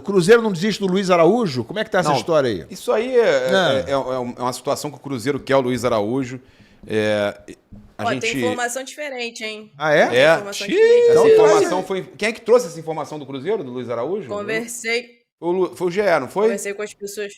O Cruzeiro não desiste do Luiz Araújo? Como é que tá essa história aí? Isso aí é uma situação que o Cruzeiro quer o Luiz Araújo. Tem informação diferente, hein? Ah, é? Tem informação diferente. Essa informação foi... Quem é que trouxe essa informação do Cruzeiro, do Luiz Araújo? Conversei. Foi o GE, não foi? Conversei com as pessoas.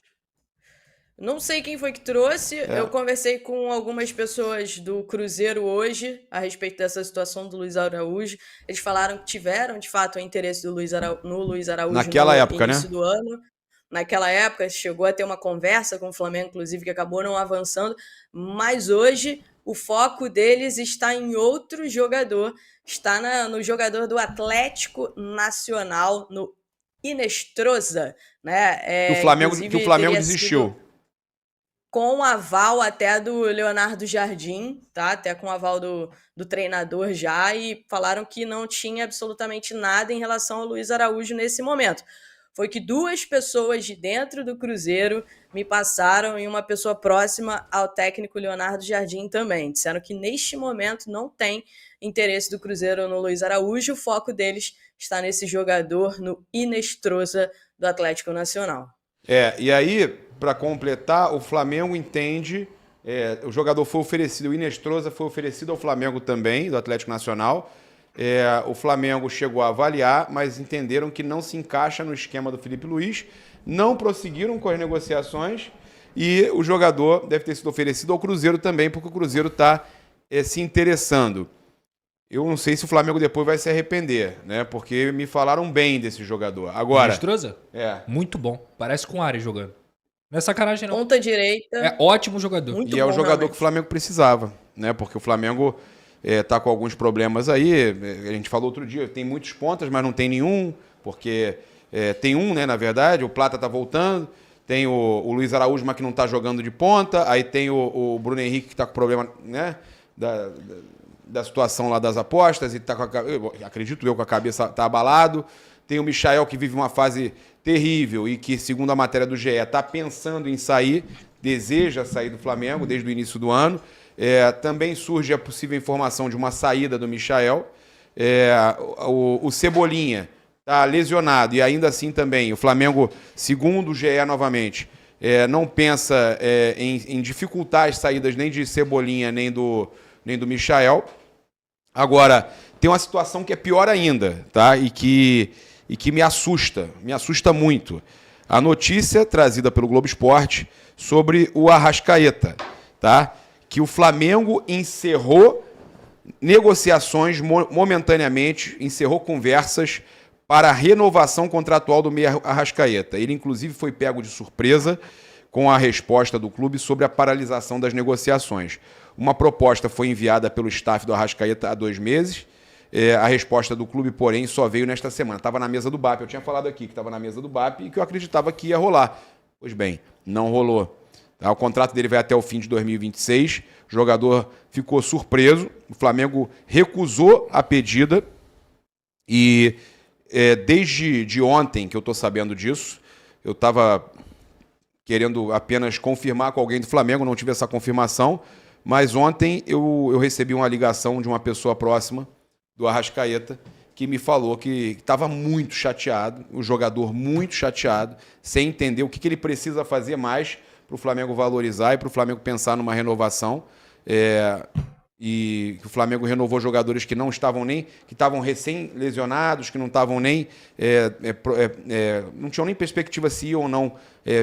Não sei quem foi que trouxe. Eu conversei com algumas pessoas do Cruzeiro hoje a respeito dessa situação do Luiz Araújo. Eles falaram que tiveram, de fato, o interesse do no Luiz Araújo naquela época, início do ano. Naquela época, chegou a ter uma conversa com o Flamengo, inclusive, que acabou não avançando. Mas hoje, o foco deles está em outro jogador. Está no jogador do Atlético Nacional, no Inestrosa, né? Que o Flamengo desistiu. Com aval até do Leonardo Jardim, tá? Até com aval do treinador já, e falaram que não tinha absolutamente nada em relação ao Luiz Araújo nesse momento. Foi que 2 pessoas de dentro do Cruzeiro me passaram, e uma pessoa próxima ao técnico Leonardo Jardim também. Disseram que neste momento não tem interesse do Cruzeiro no Luiz Araújo, o foco deles está nesse jogador, no Inestrosa do Atlético Nacional. E aí, para completar, o Flamengo entende, o jogador foi oferecido, o Inestrosa foi oferecido ao Flamengo também, do Atlético Nacional. O Flamengo chegou a avaliar, mas entenderam que não se encaixa no esquema do Felipe Luiz, não prosseguiram com as negociações e o jogador deve ter sido oferecido ao Cruzeiro também, porque o Cruzeiro está se interessando. Eu não sei se o Flamengo depois vai se arrepender, né? Porque me falaram bem desse jogador. Agora... Inestrosa? Muito bom. Parece com o Ares jogando. Não é sacanagem, não. Ponta direita. É ótimo jogador. Muito e é o jogador realmente. que o Flamengo precisava, né? Porque o Flamengo tá com alguns problemas aí. A gente falou outro dia, tem muitos pontas, mas não tem nenhum, porque tem um, né, na verdade, o Plata tá voltando, tem o Luiz Araújo, mas que não tá jogando de ponta, aí tem o Bruno Henrique que tá com problema, né, da situação lá das apostas, e tá com acredito eu que a cabeça tá abalado. Tem o Michael, que vive uma fase terrível e que, segundo a matéria do GE, está pensando em sair, deseja sair do Flamengo desde o início do ano. Também surge a possível informação de uma saída do Michael. O Cebolinha está lesionado e ainda assim também o Flamengo, segundo o GE novamente, não pensa em dificultar as saídas nem de Cebolinha nem do Michael. Agora, tem uma situação que é pior ainda, tá? E que me assusta muito. A notícia trazida pelo Globo Esporte sobre o Arrascaeta, tá? Que o Flamengo encerrou negociações momentaneamente, encerrou conversas para a renovação contratual do meia Arrascaeta. Ele, inclusive, foi pego de surpresa com a resposta do clube sobre a paralisação das negociações. Uma proposta foi enviada pelo staff do Arrascaeta há 2 meses. A resposta do clube, porém, só veio nesta semana. Estava na mesa do BAP. Eu tinha falado aqui que estava na mesa do BAP e que eu acreditava que ia rolar. Pois bem, não rolou. O contrato dele vai até o fim de 2026. O jogador ficou surpreso. O Flamengo recusou a pedida. E desde ontem que eu estou sabendo disso, eu estava querendo apenas confirmar com alguém do Flamengo, não tive essa confirmação. Mas ontem eu recebi uma ligação de uma pessoa próxima do Arrascaeta, que me falou que estava muito chateado, o jogador muito chateado, sem entender o que ele precisa fazer mais para o Flamengo valorizar e para o Flamengo pensar numa renovação. E que o Flamengo renovou jogadores que não estavam nem, que estavam recém-lesionados, que não estavam nem, não tinham nem perspectiva se ia ou não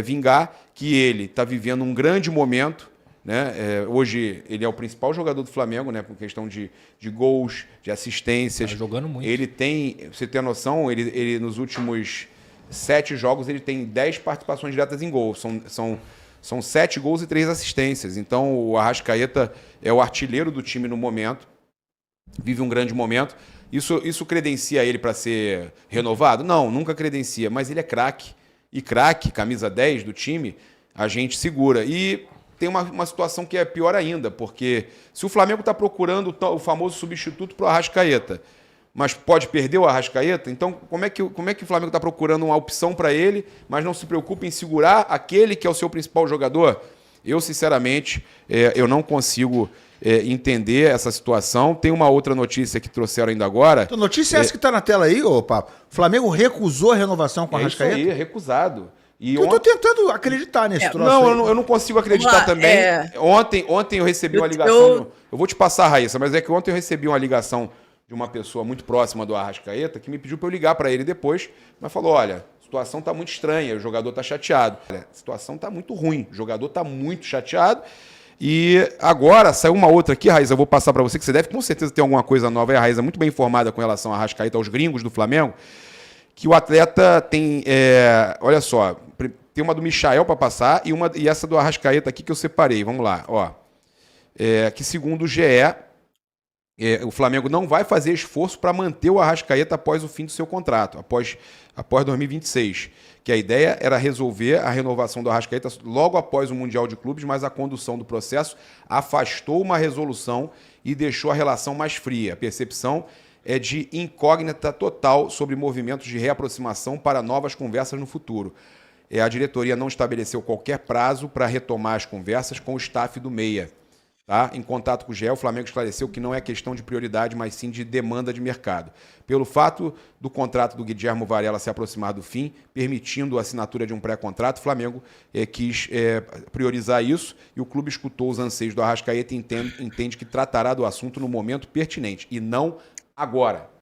vingar, que ele está vivendo um grande momento. Né? Hoje ele é o principal jogador do Flamengo, né? Com questão de gols, de assistências. Tá jogando muito. Ele tem, você tem noção, ele nos últimos 7 jogos ele tem 10 participações diretas em gol. São 7 gols e 3 assistências. Então o Arrascaeta é o artilheiro do time no momento, vive um grande momento. Isso credencia ele para ser renovado? Não, nunca credencia, mas ele é craque. E craque, camisa 10 do time, a gente segura. E tem uma situação que é pior ainda, porque se o Flamengo está procurando o famoso substituto para o Arrascaeta, mas pode perder o Arrascaeta, então como é que o Flamengo está procurando uma opção para ele, mas não se preocupa em segurar aquele que é o seu principal jogador? Eu, sinceramente, eu não consigo entender essa situação. Tem uma outra notícia que trouxeram ainda agora. Então, notícia é essa que está na tela aí, ô Papo? O Flamengo recusou a renovação com a Arrascaeta? Isso aí, recusado. E eu tô tentando acreditar nesse troço. Não, eu não consigo acreditar também. Ontem eu recebi uma ligação. Eu vou te passar, Raíssa, mas é que ontem eu recebi uma ligação de uma pessoa muito próxima do Arrascaeta que me pediu para eu ligar para ele depois, mas falou: olha, a situação tá muito estranha, o jogador tá chateado. A situação tá muito ruim, o jogador tá muito chateado. E agora saiu uma outra aqui, Raíssa, eu vou passar para você, que você deve com certeza ter alguma coisa nova. A Raíssa é muito bem informada com relação a Arrascaeta, aos gringos do Flamengo, que o atleta tem, olha só, tem uma do Michael para passar e essa do Arrascaeta aqui que eu separei. Vamos lá, ó. Que segundo o GE, o Flamengo não vai fazer esforço para manter o Arrascaeta após o fim do seu contrato, após 2026. Que a ideia era resolver a renovação do Arrascaeta logo após o Mundial de Clubes, mas a condução do processo afastou uma resolução e deixou a relação mais fria. A percepção é de incógnita total sobre movimentos de reaproximação para novas conversas no futuro. A diretoria não estabeleceu qualquer prazo para retomar as conversas com o staff do Meia. Tá? Em contato com o GE, o Flamengo esclareceu que não é questão de prioridade, mas sim de demanda de mercado. Pelo fato do contrato do Guilherme Varela se aproximar do fim, permitindo a assinatura de um pré-contrato, o Flamengo quis priorizar isso e o clube escutou os anseios do Arrascaeta e entende que tratará do assunto no momento pertinente e não agora.